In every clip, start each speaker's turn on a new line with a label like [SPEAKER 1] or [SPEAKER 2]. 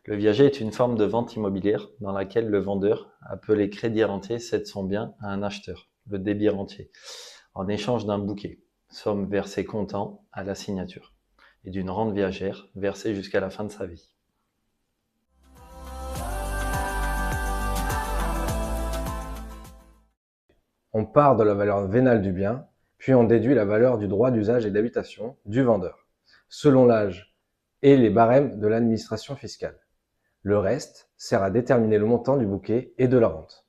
[SPEAKER 1] Le viager est une forme de vente immobilière dans laquelle le vendeur, appelé crédit rentier, cède son bien à un acheteur, le débit rentier, en échange d'un bouquet, somme versée comptant à la signature, et d'une rente viagère versée jusqu'à la fin de sa vie.
[SPEAKER 2] On part de la valeur vénale du bien, puis on déduit la valeur du droit d'usage et d'habitation du vendeur, selon l'âge et les barèmes de l'administration fiscale. Le reste sert à déterminer le montant du bouquet et de la rente.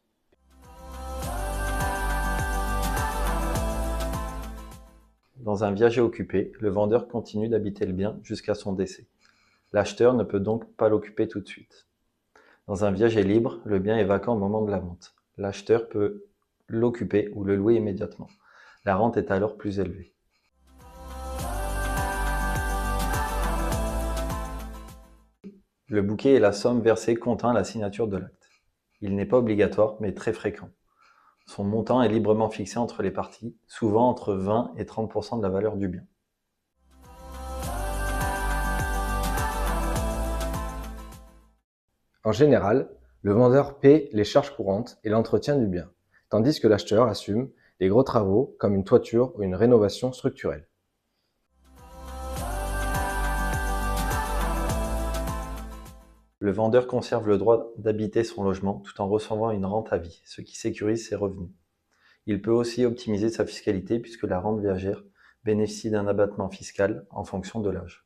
[SPEAKER 1] Dans un viager occupé, le vendeur continue d'habiter le bien jusqu'à son décès. L'acheteur ne peut donc pas l'occuper tout de suite. Dans un viager libre, le bien est vacant au moment de la vente. L'acheteur peut l'occuper ou le louer immédiatement. La rente est alors plus élevée. Le bouquet est la somme versée comptant la signature de l'acte. Il n'est pas obligatoire, mais très fréquent. Son montant est librement fixé entre les parties, souvent entre 20 et 30% de la valeur du bien.
[SPEAKER 2] En général, le vendeur paie les charges courantes et l'entretien du bien, tandis que l'acheteur assume les gros travaux comme une toiture ou une rénovation structurelle.
[SPEAKER 1] Le vendeur conserve le droit d'habiter son logement tout en recevant une rente à vie, ce qui sécurise ses revenus. Il peut aussi optimiser sa fiscalité puisque la rente viagère bénéficie d'un abattement fiscal en fonction de l'âge.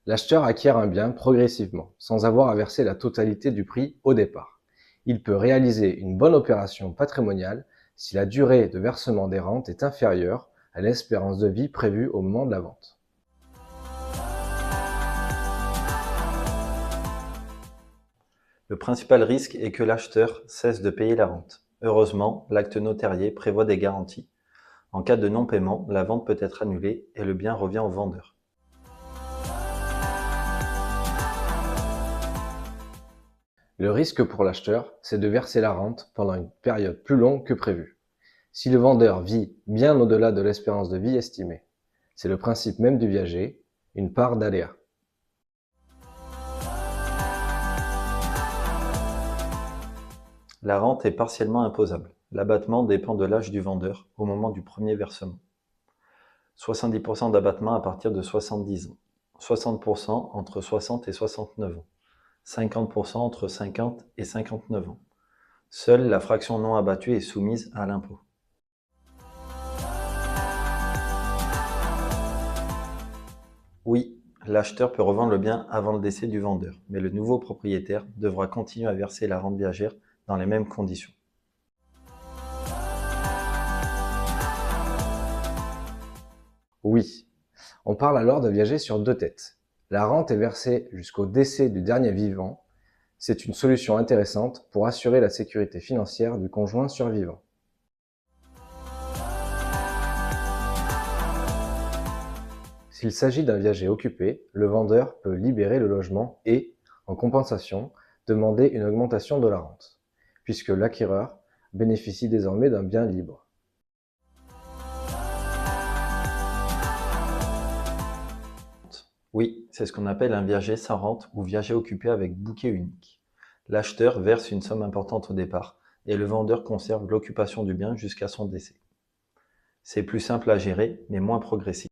[SPEAKER 2] L'acheteur acquiert un bien progressivement, sans avoir à verser la totalité du prix au départ. Il peut réaliser une bonne opération patrimoniale si la durée de versement des rentes est inférieure à l'espérance de vie prévue au moment de la vente.
[SPEAKER 1] Le principal risque est que l'acheteur cesse de payer la rente. Heureusement, l'acte notarié prévoit des garanties. En cas de non-paiement, la vente peut être annulée et le bien revient au vendeur.
[SPEAKER 2] Le risque pour l'acheteur, c'est de verser la rente pendant une période plus longue que prévu, si le vendeur vit bien au-delà de l'espérance de vie estimée. C'est le principe même du viager, une part d'aléa.
[SPEAKER 1] La rente est partiellement imposable. L'abattement dépend de l'âge du vendeur au moment du premier versement. 70% d'abattement à partir de 70 ans, 60% entre 60 et 69 ans, 50% entre 50 et 59 ans. Seule la fraction non abattue est soumise à l'impôt. Oui, l'acheteur peut revendre le bien avant le décès du vendeur, mais le nouveau propriétaire devra continuer à verser la rente viagère dans les mêmes conditions.
[SPEAKER 2] Oui, on parle alors de viager sur deux têtes. La rente est versée jusqu'au décès du dernier vivant. C'est une solution intéressante pour assurer la sécurité financière du conjoint survivant. S'il s'agit d'un viager occupé, le vendeur peut libérer le logement et, en compensation, demander une augmentation de la rente, puisque l'acquéreur bénéficie désormais d'un bien libre.
[SPEAKER 1] Oui, c'est ce qu'on appelle un viager sans rente ou viager occupé avec bouquet unique. L'acheteur verse une somme importante au départ et le vendeur conserve l'occupation du bien jusqu'à son décès. C'est plus simple à gérer, mais moins progressif.